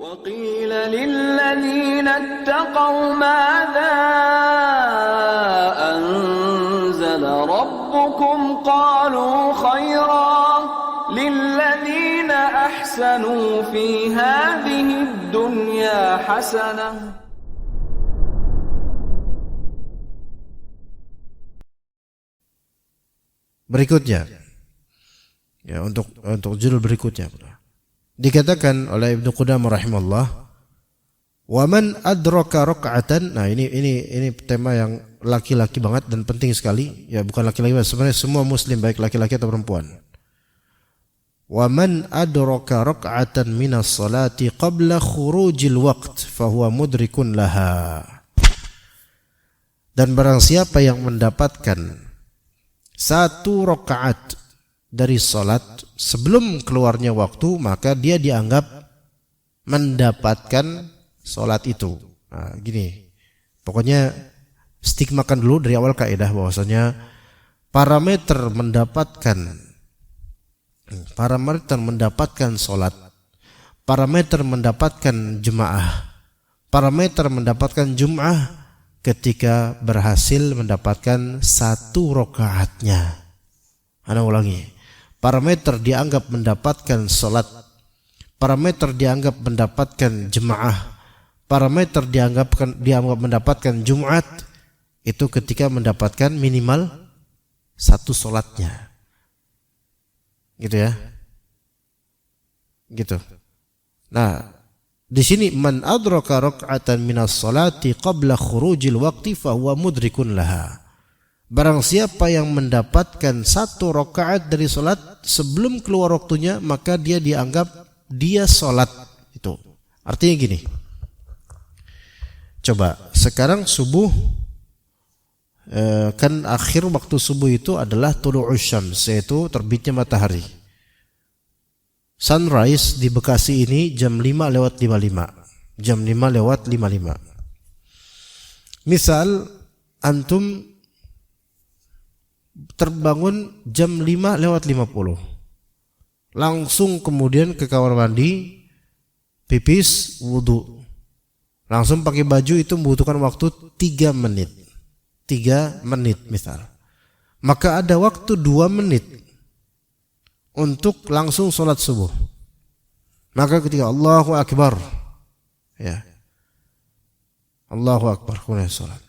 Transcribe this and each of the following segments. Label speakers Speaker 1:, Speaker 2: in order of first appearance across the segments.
Speaker 1: وقيل للذين اتقوا ماذا أنزل ربكم قالوا خيرا للذين أحسنوا في هذه الدنيا حسنة.
Speaker 2: Berikutnya, ya untuk judul berikutnya dikatakan oleh Ibnu Qudamah rahimahullah, wa man adraka raka'atan. Nah, ini tema yang laki-laki banget dan penting sekali. Ya, bukan laki-laki, sebenarnya semua muslim baik laki-laki atau perempuan. Wa man adraka raka'atan minas salati qabla khurujil waqt fa huwa mudrikun laha. Dan barang siapa yang mendapatkan satu rakaat dari salat sebelum keluarnya waktu, maka dia dianggap mendapatkan salat itu. Nah, gini. Pokoknya stigmakan dulu dari awal kaidah bahwasanya parameter mendapatkan salat, parameter mendapatkan jemaah, parameter mendapatkan jum'ah ketika berhasil mendapatkan satu rakaatnya. Ana ulangi. Parameter dianggap mendapatkan salat, parameter dianggap mendapatkan jemaah, parameter dianggap mendapatkan Jumat itu ketika mendapatkan minimal satu salatnya. Gitu ya. Gitu. Nah, di sini man adraka rak'atan minas salati qabla khurujil waqti fa huwa mudrikun laha. Barang siapa yang mendapatkan satu rakaat dari salat sebelum keluar waktunya, maka dia dianggap dia salat itu. Artinya gini. Coba sekarang subuh, kan akhir waktu subuh itu adalah tulu'us syams, yaitu terbitnya matahari. Sunrise di Bekasi ini jam 5:55. Jam 5:55. Misal antum terbangun jam 5:50. Langsung kemudian ke kamar mandi, pipis, wudu. Langsung pakai baju, itu membutuhkan waktu 3 menit. 3 menit misal. Maka ada waktu 2 menit untuk langsung sholat subuh. Maka ketika Allahu Akbar, ya, Allahu Akbar, kemudian sholat.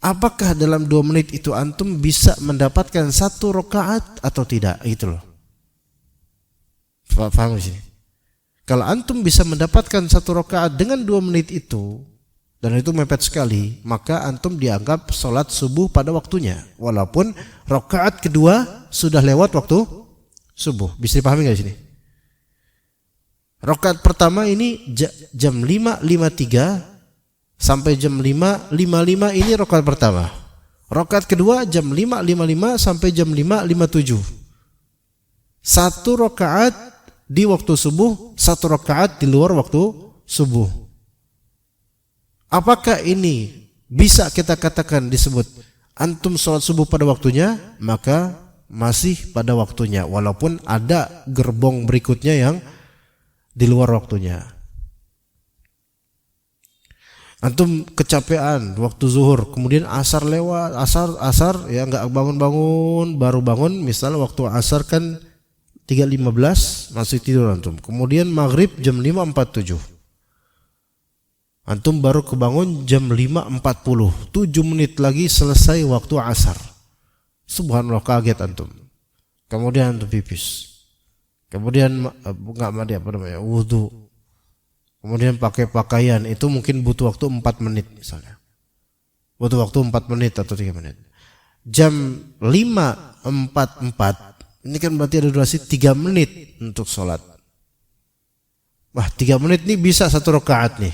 Speaker 2: Apakah dalam 2 menit itu antum bisa mendapatkan satu rakaat atau tidak? Gitu loh. Paham di sini? Kalau antum bisa mendapatkan satu rakaat dengan 2 menit itu, dan itu mepet sekali, maka antum dianggap sholat subuh pada waktunya, walaupun rakaat kedua sudah lewat waktu subuh. Bisa dipahami nggak di sini? Rakaat pertama ini jam 5:53 sampai jam 5:55, ini rakaat pertama. Rakaat kedua jam 5:55 sampai jam 5:57. Satu rakaat di waktu subuh, satu rakaat di luar waktu subuh. Apakah ini bisa kita katakan disebut antum sholat subuh pada waktunya? Maka masih pada waktunya, walaupun ada gerbong berikutnya yang di luar waktunya. Antum kecapean waktu zuhur, kemudian asar lewat, asar ya nggak bangun-bangun, baru bangun, misal waktu asar kan 3:15 masih tidur antum. Kemudian maghrib jam 5:47. Antum baru kebangun jam 5:40, 7 menit lagi selesai waktu asar. Subhanallah, kaget antum. Kemudian antum pipis. Kemudian wudu. Kemudian pakai pakaian, itu mungkin butuh waktu 4 menit misalnya. Butuh waktu 4 menit atau 3 menit. Jam 5:44, ini kan berarti ada durasi 3 menit untuk sholat. Wah, 3 menit ini bisa satu rakaat nih.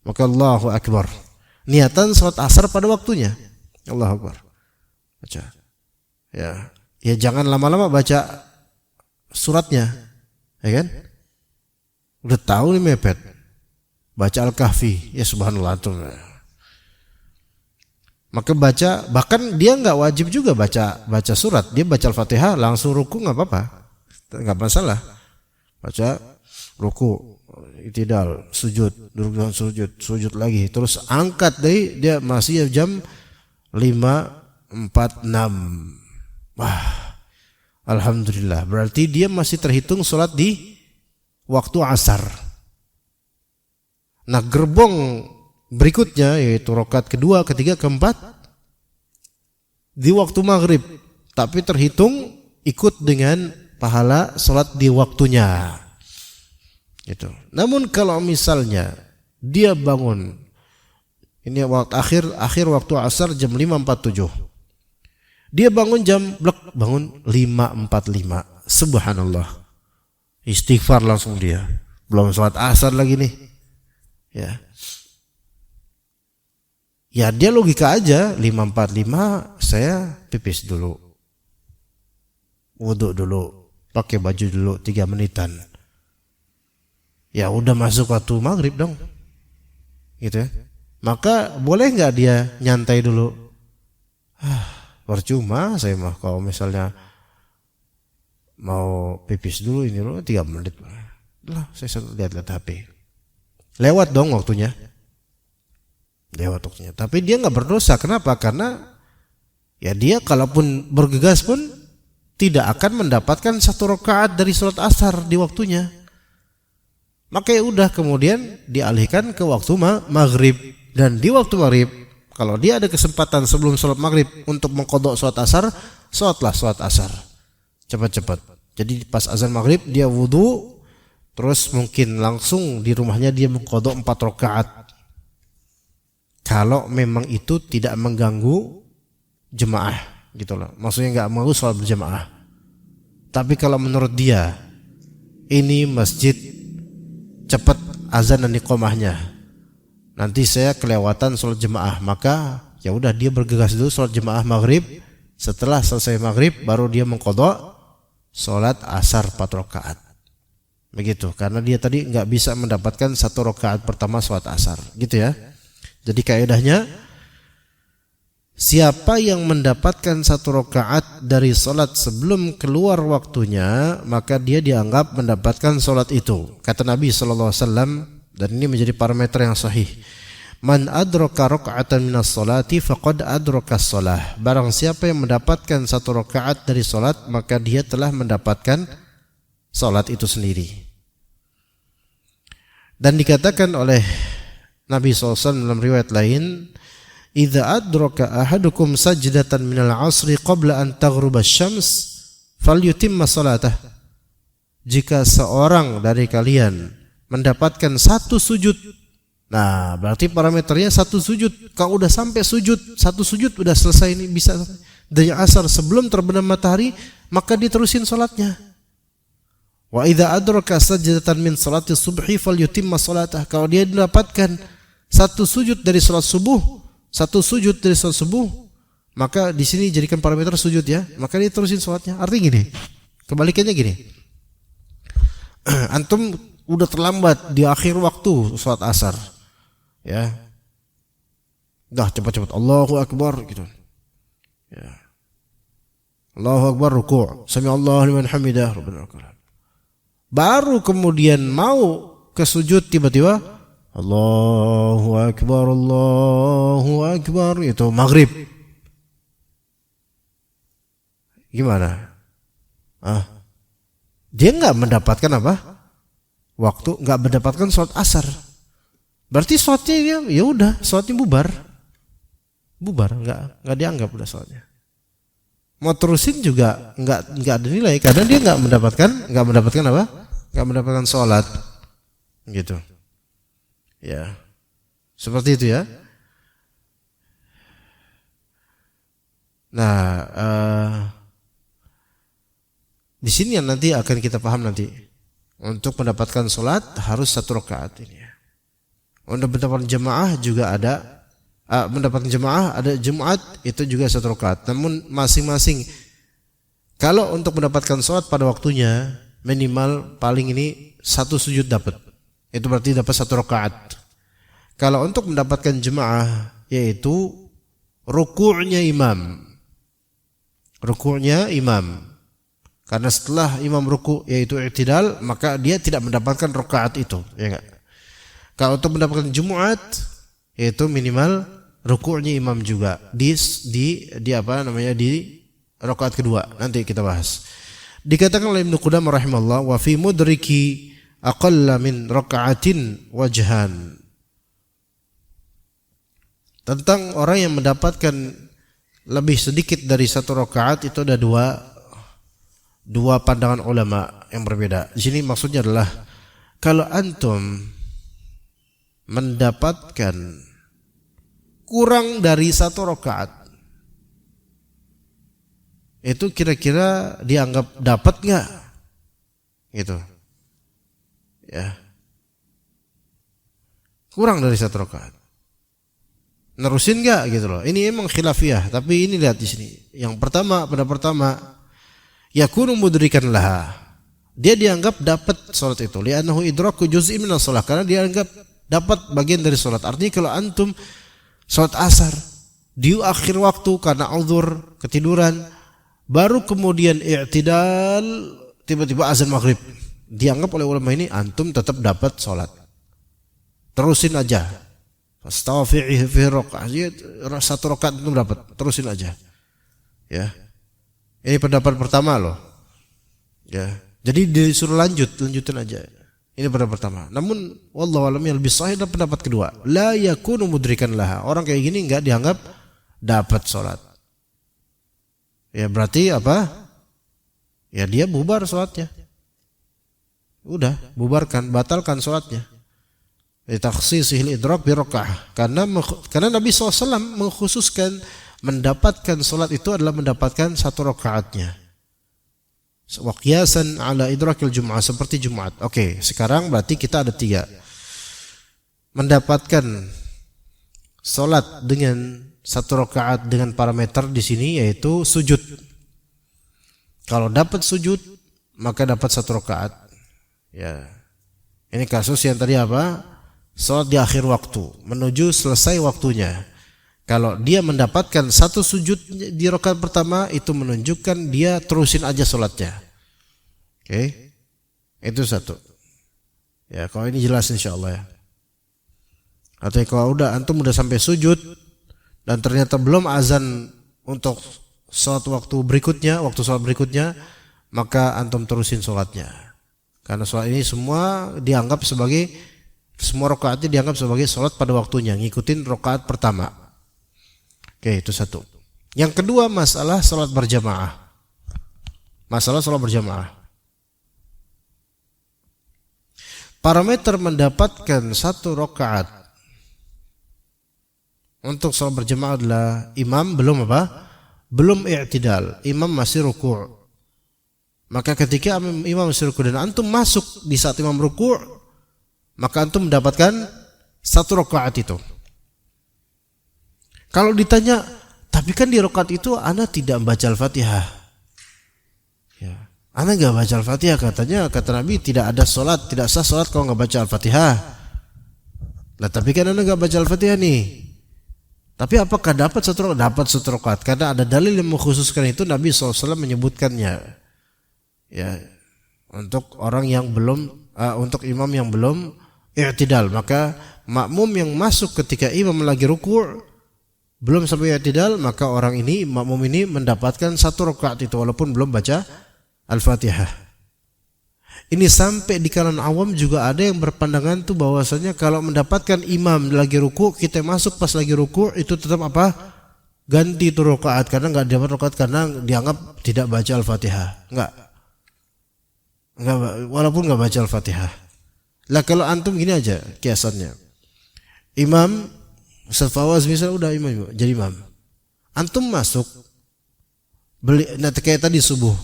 Speaker 2: Maka Allahu Akbar. Niatan sholat asar pada waktunya. Allahu Akbar. Baca. Ya jangan lama-lama baca suratnya, ya kan? Udah tahu nih mepet. Baca Al-Kahfi, ya subhanallah antum. Maka baca, bahkan dia nggak wajib juga baca surat. Dia baca Al-Fatihah langsung ruku nggak apa-apa, nggak masalah. Baca ruku, I'tidal, sujud, duduk dalam sujud, sujud lagi, terus angkat deh, dia masih jam 5.46. Wah, alhamdulillah, berarti dia masih terhitung sholat di waktu asar. Nah, gerbong berikutnya yaitu rakaat kedua, ketiga, keempat di waktu maghrib, tapi terhitung ikut dengan pahala sholat di waktunya. Gitu. Namun kalau misalnya dia bangun, ini waktu akhir waktu asar jam 5.47, dia bangun bangun 5.45, subhanallah, istighfar langsung dia, belum sholat asar lagi nih, ya dia logika aja, 5.45 saya pipis dulu, wudhu dulu, pakai baju dulu 3 menitan. Ya udah masuk waktu maghrib dong, gitu ya. Maka boleh nggak dia nyantai dulu? Percuma saya mah kalau misalnya mau pipis dulu ini loh 3 menit lah, saya lihat-lihat HP. Lewat dong waktunya, Tapi dia nggak berdosa. Kenapa? Karena ya dia kalaupun bergegas pun tidak akan mendapatkan 1 rakaat dari sholat asar di waktunya. Maka ya udah kemudian dialihkan ke waktu maghrib. Dan di waktu maghrib, kalau dia ada kesempatan sebelum sholat maghrib untuk mengqadha sholat asar, sholatlah sholat asar cepat-cepat. Jadi pas azan maghrib dia wudhu, terus mungkin langsung di rumahnya dia mengqadha 4 rakaat. Kalau memang itu tidak mengganggu jemaah, gitu loh. Maksudnya nggak mengganggu sholat berjamaah. Tapi kalau menurut dia ini masjid cepat azan dan iqamahnya, nanti saya kelewatan sholat jemaah, maka ya udah dia bergegas dulu sholat jemaah maghrib. Setelah selesai maghrib baru dia mengqadha sholat asar 4 rakaat. Begitu, karena dia tadi nggak bisa mendapatkan 1 rakaat pertama sholat asar, gitu ya. Jadi kaidahnya, siapa yang mendapatkan 1 rakaat dari sholat sebelum keluar waktunya, maka dia dianggap mendapatkan sholat itu. Kata Nabi SAW, dan ini menjadi parameter yang sahih, man adraka raka'atan minas sholati faqad adraka sholah. Barang siapa yang mendapatkan 1 rakaat dari sholat, maka dia telah mendapatkan sholat itu sendiri. Dan dikatakan oleh Nabi SAW dalam riwayat lain, idza adraka ahadukum sajdatan minal asri qabla an taghruba asy-syams falyutimma salatah. Jika seorang dari kalian mendapatkan 1 sujud, nah berarti parameternya 1 sujud. Kalau udah sampai sujud, 1 sujud udah selesai, ini bisa dari asar sebelum terbenam matahari, maka diterusin salatnya. Wa idza adraka sajdatan min salati subhi falyutimma salatah. Kalau dia mendapatkan 1 sujud dari salat subuh, 1 sujud dari salat subuh, maka di sini jadikan parameter sujud ya, maka dia terusin salatnya. Artinya gini, kebalikannya gini, antum udah terlambat di akhir waktu salat asar, ya, dah cepat-cepat Allahu Akbar gitu, ya, Allahu Akbar ruku', sami Allahu liman hamidah, rabbana lakal hamd. Baru kemudian mau ke sujud tiba-tiba Allahu Akbar, itu maghrib. Gimana? Dia nggak mendapatkan apa? Waktu, nggak mendapatkan sholat asar. Berarti sholatnya ya udah, sholatnya bubar, nggak dianggap udah sholatnya. Mau terusin juga nggak ada nilai karena dia nggak mendapatkan apa? Nggak mendapatkan sholat, gitu. Ya, seperti itu ya. Nah, di sini yang nanti akan kita paham nanti. Untuk mendapatkan sholat harus 1 rakaat ini. Untuk mendapatkan jemaah juga ada. Mendapatkan jemaah ada Jumat itu juga 1 rakaat. Namun masing-masing. Kalau untuk mendapatkan sholat pada waktunya minimal paling ini 1 sujud dapat. Itu berarti dapat 1 rakaat. Kalau untuk mendapatkan jemaah yaitu rukuknya imam. Karena setelah imam ruku yaitu i'tidal, maka dia tidak mendapatkan rakaat itu, ya enggak? Kalau untuk mendapatkan Jumat yaitu minimal rukuknya imam juga di apa namanya di rakaat kedua. Nanti kita bahas. Dikatakan oleh Ibnu Qudamah rahimahullah, wa fi mudriki aqalla min raka'atin wajhan. Tentang orang yang mendapatkan lebih sedikit dari satu rakaat itu ada dua pandangan ulama yang berbeda. Di sini maksudnya adalah kalau antum mendapatkan kurang dari satu rakaat, itu kira-kira dianggap dapat nggak? Gitu, ya. Kurang dari satu rakaat, nerusin nggak gitu loh. Ini emang khilafiyah, tapi ini lihat di sini. Yang pertama, pada pertama, yakunu mudrikan laha. Dia dianggap dapat salat itu. Li'annahu idraku juz'i minas shalah, karena dia anggap dapat bagian dari salat. Artinya kalau antum salat asar di akhir waktu karena uzur ketiduran, baru kemudian i'tidal, tiba-tiba azan maghrib, dianggap oleh ulama ini antum tetap dapat salat. Terusin aja. Fastafi'i fi raka'ah, satu rakaat antum dapat, terusin aja. Ya. Ini pendapat pertama loh. Ya. Jadi disuruh lanjutin aja. Ini pendapat pertama. Namun wallahu alam yang lebih sahih adalah pendapat kedua. La yakunu mudrikan laha. Orang kayak gini enggak dianggap dapat salat. Ya berarti apa? Ya dia bubar salatnya. Udah, bubarkan, batalkan salatnya. Takhsisihil idrak bi raka'ah. Karena Nabi SAW mengkhususkan mendapatkan salat itu adalah mendapatkan satu rakaatnya. Wa qiyasan ala idrakil jum'ah, seperti Jumat. Oke, sekarang berarti kita ada 3. Mendapatkan salat dengan satu rakaat dengan parameter di sini yaitu sujud. Kalau dapat sujud maka dapat satu rakaat. Ya. Ini kasus yang tadi apa? Salat di akhir waktu menuju selesai waktunya. Kalau dia mendapatkan satu sujud di rakaat pertama, itu menunjukkan dia terusin aja salatnya. Oke. Itu satu. Ya, kalau ini jelas insyaallah ya. Atau kalau antum udah sampai sujud dan ternyata belum azan untuk salat waktu salat berikutnya, maka antum terusin salatnya. Karena salat ini semua rakaatnya dianggap sebagai salat pada waktunya, ngikutin rakaat pertama. Oke, itu satu. Yang kedua, masalah salat berjamaah. Parameter mendapatkan satu rakaat untuk salat berjamaah adalah imam belum i'tidal, imam masih ruku'. Maka ketika imam masih ruku' dan antum masuk di saat imam ruku', maka antum mendapatkan satu rakaat itu. Kalau ditanya, tapi kan di rakaat itu ana tidak membaca Al-Fatihah. Ya, ana enggak baca Al-Fatihah, kata Nabi tidak sah salat kalau enggak baca Al-Fatihah. Lah tapi kan ana enggak baca Al-Fatihah nih. Tapi apakah dapat satu rakaat? Karena ada dalil yang mengkhususkan itu, Nabi SAW menyebutkannya. Ya, untuk orang yang untuk imam yang belum i'tidal, maka makmum yang masuk ketika imam lagi ruku' belum sampai i'tidal, maka orang ini, makmum ini mendapatkan satu rakaat itu walaupun belum baca Al-Fatihah. Ini sampai di kalangan awam juga ada yang berpandangan tuh bahwasanya kalau mendapatkan imam lagi ruku', kita masuk pas lagi ruku', itu tetap apa? Ganti itu rakaat, karena enggak dapat rakaat karena dianggap tidak baca Al-Fatihah. Enggak, walaupun enggak baca Al-Fatihah. Lah kalau antum gini aja kiasannya. Imam Ustaz Fawaz misalnya udah jadi imam. Antum masuk kayak tadi subuh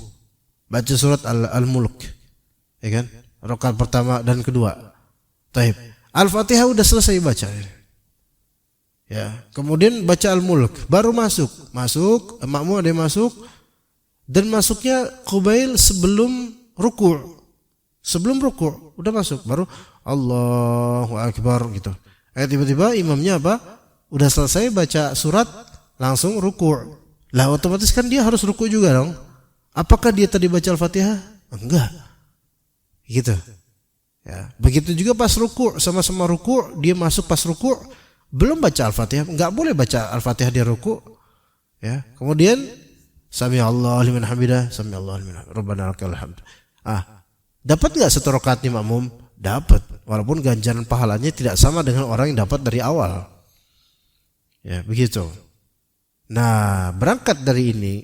Speaker 2: baca surat Al-Mulk, ya kan? Rakaat pertama dan kedua. Taib. Al-Fatihah udah selesai baca. Ya, kemudian baca Al-Mulk, baru masuk, makmum ada yang masuk dan masuknya qabail sebelum ruku'. Sebelum ruku' udah masuk, baru Allahu Akbar gitu. Tiba-tiba imamnya apa? Udah selesai baca surat, langsung ruku'. Lah otomatis kan dia harus ruku' juga dong. Apakah dia tadi baca Al-Fatihah? Enggak. Gitu. Ya, begitu juga pas ruku', sama-sama ruku', dia masuk pas ruku', belum baca Al-Fatihah, enggak boleh baca Al-Fatihah dia ruku'. Ya, kemudian sami Allahu liman hamidah, sami Allahu liman hamidah, Rabbana lakal hamd. Dapat enggak satu rakaatnya makmum? Dapat, walaupun ganjaran pahalanya tidak sama dengan orang yang dapat dari awal. Ya, begitu. Nah, berangkat dari ini,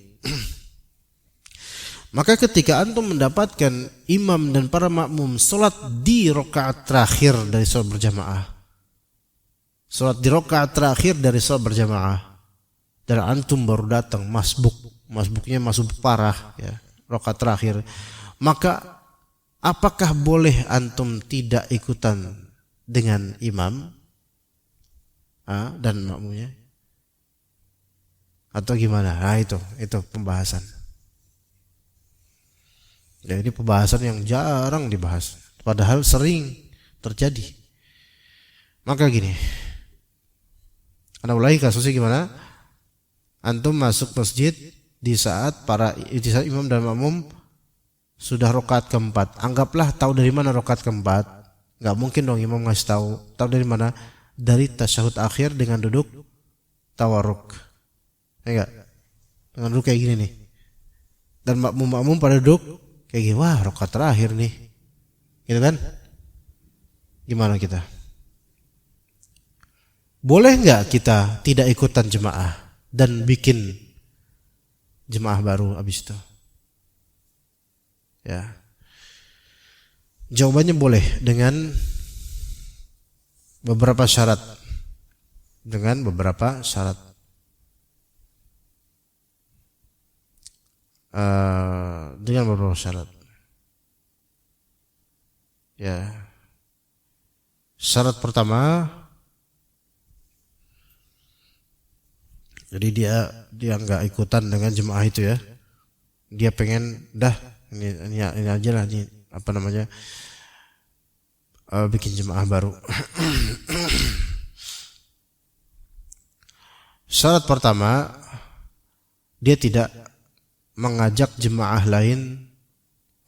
Speaker 2: maka ketika antum mendapatkan imam dan para makmum salat di rakaat terakhir dari salat berjamaah, salat di rakaat terakhir dari salat berjamaah, dan antum baru datang masbuknya masbuk parah, ya, rakaat terakhir, maka apakah boleh antum tidak ikutan dengan imam dan makmumnya, atau gimana? Nah, itu pembahasan. Ya, ini pembahasan yang jarang dibahas, padahal sering terjadi. Maka gini, Anda mulai kasusnya gimana? Antum masuk masjid di saat imam dan makmum sudah rakaat keempat. Anggaplah tahu dari mana rakaat keempat. Nggak mungkin dong imam ngasih tahu. Tahu dari mana? Dari tasyahud akhir dengan duduk tawarruk. Enggak? Dengan duduk kayak gini nih. Dan makmum pada duduk kayak gini. Wah, rakaat terakhir nih. Gitu kan? Gimana kita? Boleh nggak kita tidak ikutan jemaah dan bikin jemaah baru habis itu? Ya. Jawabannya boleh dengan beberapa syarat. Dengan beberapa syarat. Dengan beberapa syarat. Ya. Syarat pertama, jadi dia nggak ikutan dengan jemaah itu ya. Dia pengen ini aja lah, ini apa namanya, bikin jemaah baru. Syarat pertama, dia tidak mengajak jemaah lain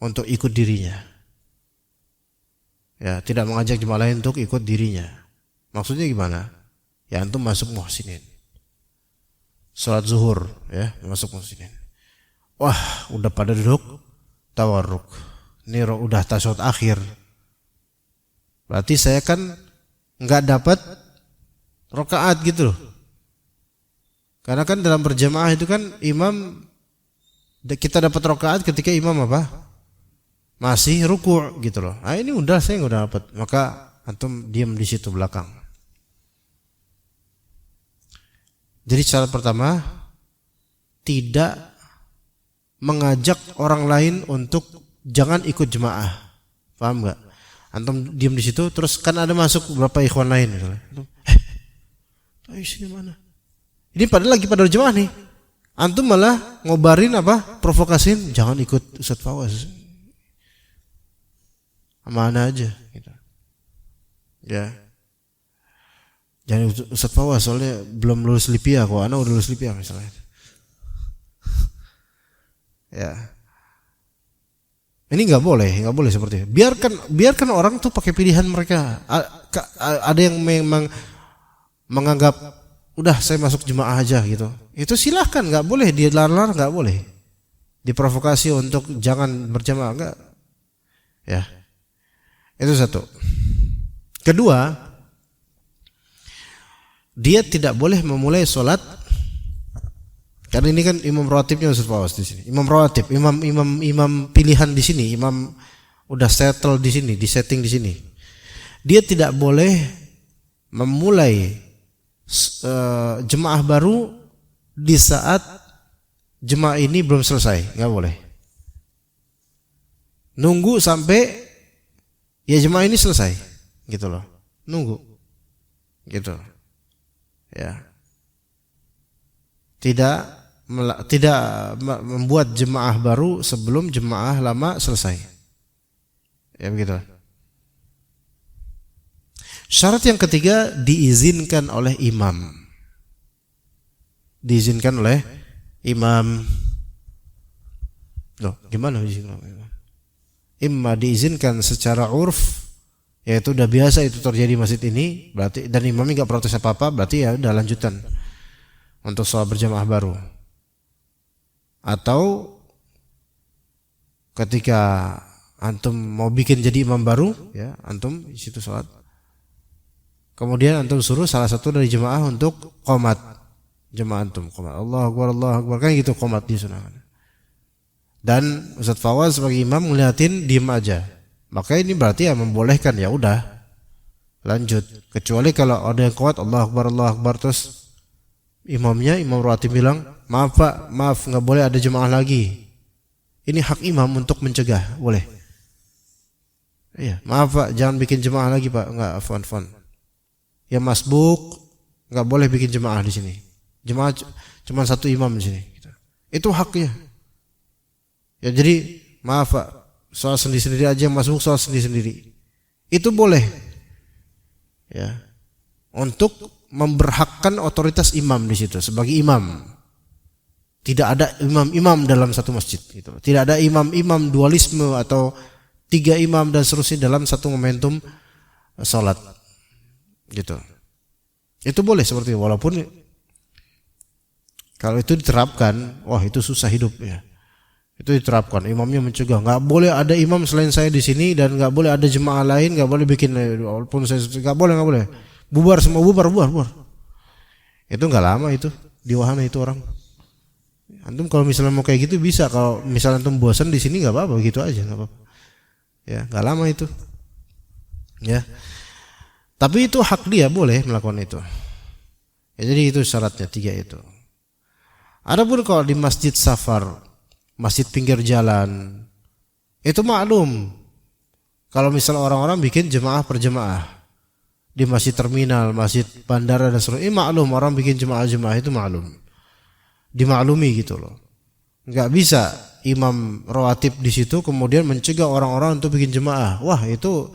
Speaker 2: untuk ikut dirinya. Ya, tidak mengajak jemaah lain untuk ikut dirinya. Maksudnya gimana? Ya, antum masuk muhsinin, salat zuhur, ya, masuk muhsinin. Wah, udah pada duduk tawarruk. Ini udah tasyahud akhir. Berarti saya kan nggak dapat rakaat gitu loh. Karena kan dalam berjamaah itu kan imam, kita dapat rakaat ketika imam apa? Masih ruku' gitu loh. Nah, ini udah saya nggak dapat. Maka antum diam di situ belakang. Jadi syarat pertama, tidak mengajak orang lain untuk jangan ikut jemaah. Paham nggak? Antum diam di situ, terus kan ada masuk beberapa ikhwan lain misalnya. Sini mana? Ini padahal lagi pada jemaah nih. Antum malah ngobarin apa? Provokasin, jangan ikut Ustaz Fawaz. Mana aja gitu. Ya. Jangan Ustaz Fawaz soalnya belum lulus LIPIA kok. Ana udah lulus LIPIA misalnya. Ya. Ini nggak boleh seperti itu. Biarkan orang tuh pakai pilihan mereka. Ada yang memang menganggap udah saya masuk jemaah aja gitu. Itu silahkan, nggak boleh dilarang, nggak boleh diprovokasi untuk jangan berjamaah, nggak. Ya, itu satu. Kedua, dia tidak boleh memulai sholat. Karena ini kan imam rawatibnya Ustaz Fawaz di sini. Imam rawatib, imam pilihan di sini, imam udah settle di sini, di setting di sini. Dia tidak boleh memulai jemaah baru di saat jemaah ini belum selesai, nggak boleh. Nunggu sampai ya jemaah ini selesai, gitu loh. Nunggu, gitu. Ya. Tidak membuat jemaah baru sebelum jemaah lama selesai. Ya begitu. Syarat yang ketiga, diizinkan oleh imam. Diizinkan oleh imam. Loh, gimana izinkan? Imma diizinkan secara urf, yaitu udah biasa itu terjadi masjid ini, berarti dan imamnya nggak protes apa-apa, berarti ya udah lanjutan untuk sholat berjamaah baru. Atau ketika antum mau bikin jadi imam baru, ya antum di situ sholat. Kemudian antum suruh salah satu dari jemaah untuk qomat. Jemaah antum qomat. Allahu Akbar, kan gitu qomat disunahkan. Dan Ustaz Fawaz sebagai imam ngeliatin diem aja. Maka ini berarti ya membolehkan, ya udah lanjut. Kecuali kalau ada yang kuat Allah Akbar terus imamnya, imam rawatib bilang, maaf Pak, maaf nggak boleh ada jemaah lagi. Ini hak imam untuk mencegah, boleh. Iya, maaf Pak, jangan bikin jemaah lagi Pak, nggak afwan. Ya masbuk nggak boleh bikin jemaah di sini. Jemaah cuma satu imam di sini. Itu haknya. Ya jadi maaf Pak, sholat sendiri-sendiri aja, masbuk sholat sendiri-sendiri. Itu boleh. Ya. Untuk memberhakkan otoritas imam di situ sebagai imam. Tidak ada imam-imam dalam satu masjid gitu. Tidak ada imam-imam dualisme atau 3 imam dan seterusnya dalam satu momentum salat. Gitu. Itu boleh seperti itu, walaupun kalau itu diterapkan, wah itu susah hidup ya. Itu diterapkan, imamnya mencegah, nggak boleh ada imam selain saya di sini dan nggak boleh ada jemaah lain, nggak boleh bikin, walaupun saya nggak boleh, bubar semua, bubar. Itu nggak lama itu di wahana itu orang. Antum kalau misalnya mau kayak gitu bisa, kalau misalnya antum bosan di sini nggak apa-apa, gitu aja nggak apa-apa. Ya nggak lama itu. Ya. Tapi itu hak dia, boleh melakukan itu. Ya, jadi itu syaratnya 3 itu. Adapun kalau di masjid safar, masjid pinggir jalan, itu maklum. Kalau misalnya orang-orang bikin jemaah per jemaah di masjid terminal, masjid bandara dan seterusnya, maklum orang bikin jemaah-jemaah itu maklum. Dimaklumi gitu loh. Enggak bisa imam rawatib di situ kemudian mencegah orang-orang untuk bikin jemaah. Wah, itu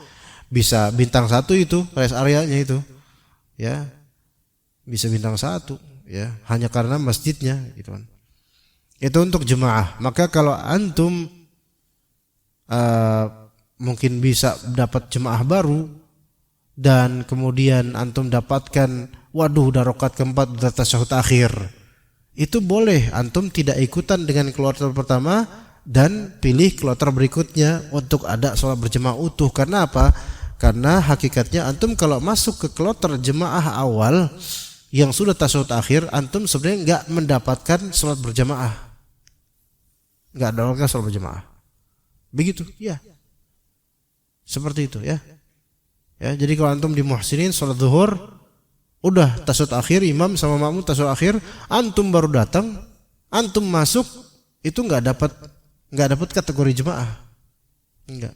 Speaker 2: bisa bintang 1 itu rest areanya itu. Ya. Bisa bintang 1 ya, hanya karena masjidnya gitu kan. Itu untuk jemaah. Maka kalau antum mungkin bisa dapat jemaah baru dan kemudian antum dapatkan, waduh udah rakaat keempat, udah tasyahud akhir, itu boleh antum tidak ikutan dengan kloter pertama dan pilih kloter berikutnya untuk ada sholat berjemaah utuh. Karena apa? Karena hakikatnya antum kalau masuk ke kloter jemaah awal yang sudah tasyahud akhir, antum sebenarnya nggak mendapatkan sholat berjamaah. Nggak ada orang sholat berjamaah. Begitu, ya. Seperti itu, ya. Ya, jadi kalau antum di muhsinin sholat zuhur, udah tasyahud akhir, imam sama makmum tasyahud akhir, antum baru datang, antum masuk, itu nggak dapat kategori jemaah. Enggak.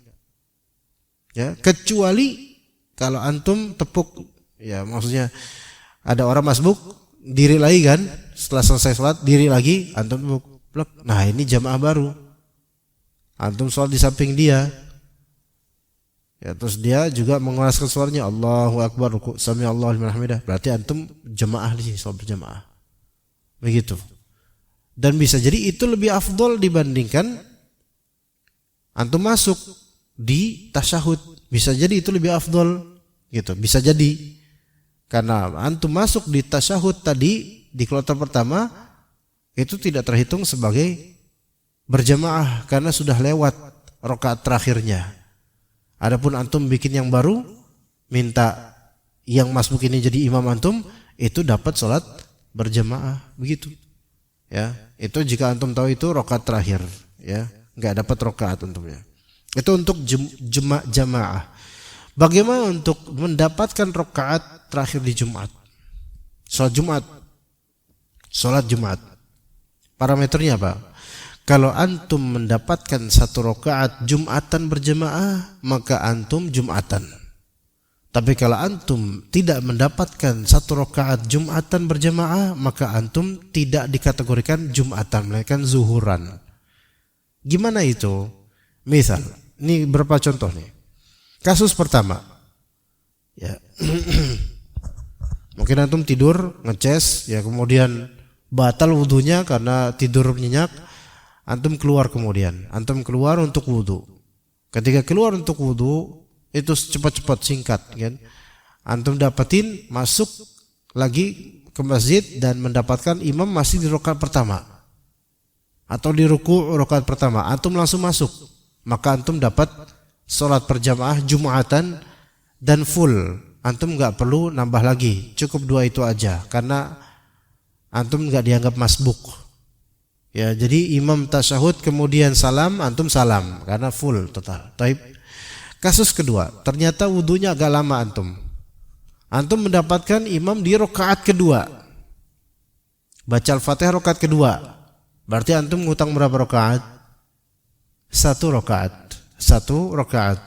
Speaker 2: Ya, kecuali kalau antum tepuk, ya maksudnya ada orang masbuk, diri lagi kan, setelah selesai sholat diri lagi, antum tepuk. Nah ini jamaah baru, antum sholat di samping dia, ya terus dia juga mengeraskan suaranya Allahu Akbar, sami Allahu liman hamidah, berarti antum jamaah di sini, sholat berjamaah. Begitu. Dan bisa jadi itu lebih afdol dibandingkan antum masuk di tasyahud. Bisa jadi itu lebih afdol gitu, bisa jadi. Karena antum masuk di tasyahud tadi di kloter pertama itu tidak terhitung sebagai berjamaah karena sudah lewat rakaat terakhirnya. Adapun antum bikin yang baru, minta yang masbuk ini jadi imam antum, itu dapat sholat berjamaah, begitu. Ya, itu jika antum tahu itu rakaat terakhir, ya, nggak dapat rakaat antumnya. Itu untuk jamaah. Bagaimana untuk mendapatkan rakaat terakhir di Jumat? Sholat Jumat. Parameternya apa? Kalau antum mendapatkan 1 rakaat Jumatan berjamaah, maka antum Jumatan. Tapi kalau antum tidak mendapatkan 1 rakaat Jumatan berjamaah, maka antum tidak dikategorikan Jumatan, melainkan zuhuran. Gimana itu? Misal, ini berapa contoh nih? Kasus pertama, ya, mungkin antum tidur ngeces, ya kemudian batal wudunya karena tidur nyenyak. antum keluar kemudian, antum keluar untuk wudu. Ketika keluar untuk wudu itu cepat-cepat singkat kan. Antum dapatin masuk lagi ke masjid dan mendapatkan imam masih di rakaat pertama atau di ruku' rakaat pertama, antum langsung masuk, maka antum dapat salat berjamaah Jumatan dan full. Antum nggak perlu nambah lagi, cukup 2 itu aja karena antum nggak dianggap masbuk. Ya, jadi imam tasyahud kemudian salam, antum salam karena full total. Taib. Kasus kedua, ternyata wudunya agak lama antum. Antum mendapatkan imam di rakaat kedua. Baca Al-Fatihah rakaat kedua. Berarti antum ngutang berapa rakaat? 1 rakaat. 1 rakaat.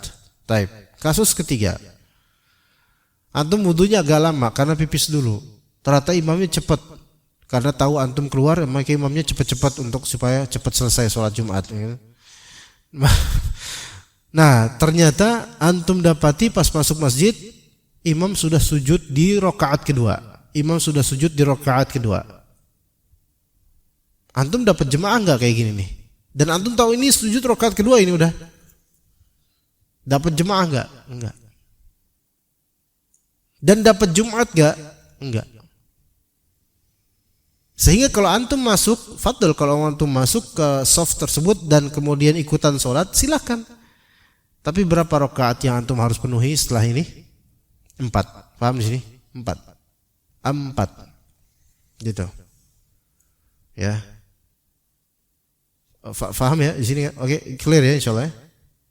Speaker 2: Taib. Kasus ketiga. Antum wudunya agak lama karena pipis dulu. Ternyata imamnya cepat. Karena tahu antum keluar, maka imamnya cepat-cepat untuk supaya cepat selesai sholat Jumat. Nah, ternyata antum dapati pas masuk masjid, imam sudah sujud di rakaat kedua. Imam sudah sujud di rakaat kedua. Antum dapat jemaah enggak kayak gini nih? Dan antum tahu ini sujud rakaat kedua ini udah. Dapat jemaah enggak? Enggak. Dan dapat Jumat enggak? Enggak. Sehingga kalau antum masuk, fadl, kalau antum masuk ke shaf tersebut dan kemudian ikutan sholat, silakan. Tapi berapa rakaat yang antum harus penuhi setelah ini? 4. Paham di sini? 4. 4. Gitu. Ya. Faham ya di sini? Oke, clear ya insyaallah.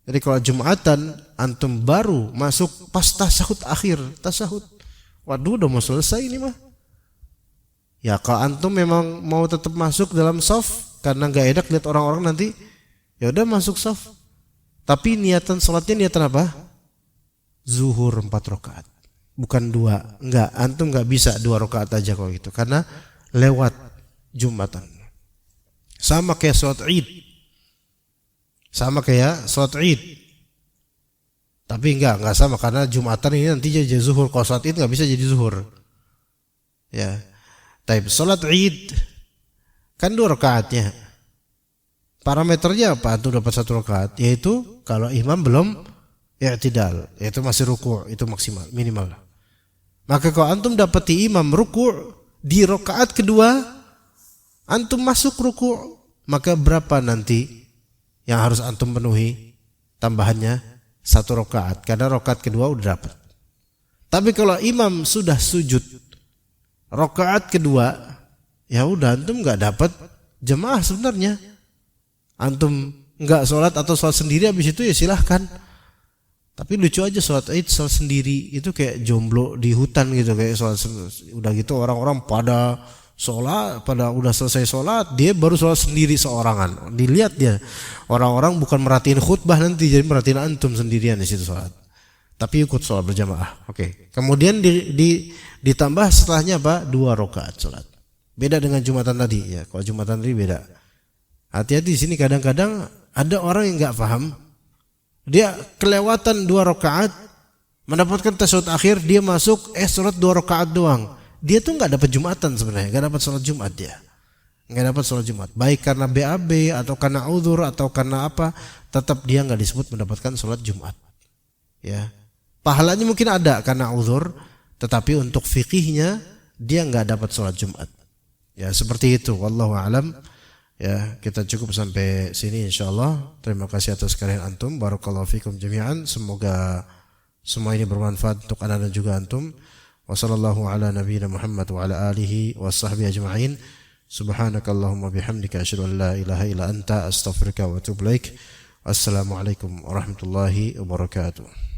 Speaker 2: Jadi kalau Jumatan antum baru masuk pas tasyahud akhir, tasyahud. Waduh, udah mau selesai ini mah. Ya, kalau antum memang mau tetap masuk dalam shaf karena enggak enak lihat orang-orang nanti, ya udah masuk shaf. Tapi niatan salatnya niatan apa? Zuhur 4 rakaat. Bukan 2. Enggak, antum enggak bisa 2 rakaat aja kalau gitu karena lewat Jumatan. Sama kayak salat Id. Sama kayak salat Id. Tapi enggak sama karena Jumatan ini nanti jadi zuhur. Kalau salat Id enggak bisa jadi zuhur. Ya. Tapi salat Id kan 2 rakaatnya. Parameternya apa? Antum dapat 1 rakaat, yaitu kalau imam belum i'tidal, yaitu masih ruku', itu maksimal, minimal. Maka kalau antum dapati imam ruku' di rakaat kedua, antum masuk ruku', maka berapa nanti yang harus antum penuhi? Tambahannya 1 rakaat, karena rakaat kedua udah dapat. Tapi kalau imam sudah sujud rakaat kedua, ya udah antum nggak dapat jemaah sebenarnya. Antum nggak sholat atau sholat sendiri habis itu ya silahkan. Tapi lucu aja sholat Id sholat sendiri itu kayak jomblo di hutan gitu, kayak sholat udah gitu orang-orang pada sholat, pada udah selesai sholat dia baru sholat sendiri seorangan. Dilihat dia orang-orang bukan merhatiin khutbah nanti, jadi merhatiin antum sendirian di situ sholat. Tapi ikut sholat berjamaah. Oke. Kemudian ditambah setelahnya apa? 2 rakaat sholat. Beda dengan Jumatan tadi ya. Kalau Jumatan tadi beda. Hati-hati di sini kadang-kadang ada orang yang nggak paham, dia kelewatan 2 rakaat, mendapatkan tasyahud akhir, dia masuk sholat 2 rakaat doang. Dia tuh nggak dapat Jumatan sebenarnya, nggak dapat sholat Jumat dia, nggak dapat sholat Jumat. Baik karena BAB atau karena uzur atau karena apa, tetap dia nggak disebut mendapatkan sholat Jumat. Ya, pahalanya mungkin ada karena uzur, tetapi untuk fikihnya dia nggak dapat sholat Jumat. Ya seperti itu. Wallahu a'lam. Ya, kita cukup sampai sini insyaallah. Terima kasih atas kalian antum. Barakallahu fikum jami'an. Semoga semua ini bermanfaat untuk anda dan juga antum. Wassallallahu ala nabiyina Muhammad wa ala alihi wa sahbihi ajma'in. Subhanakallahumma bihamdika asyhadu an la ilaha illa anta astaghfiruka wa atubu ilaik. Wassalamualaikum warahmatullahi wabarakatuh.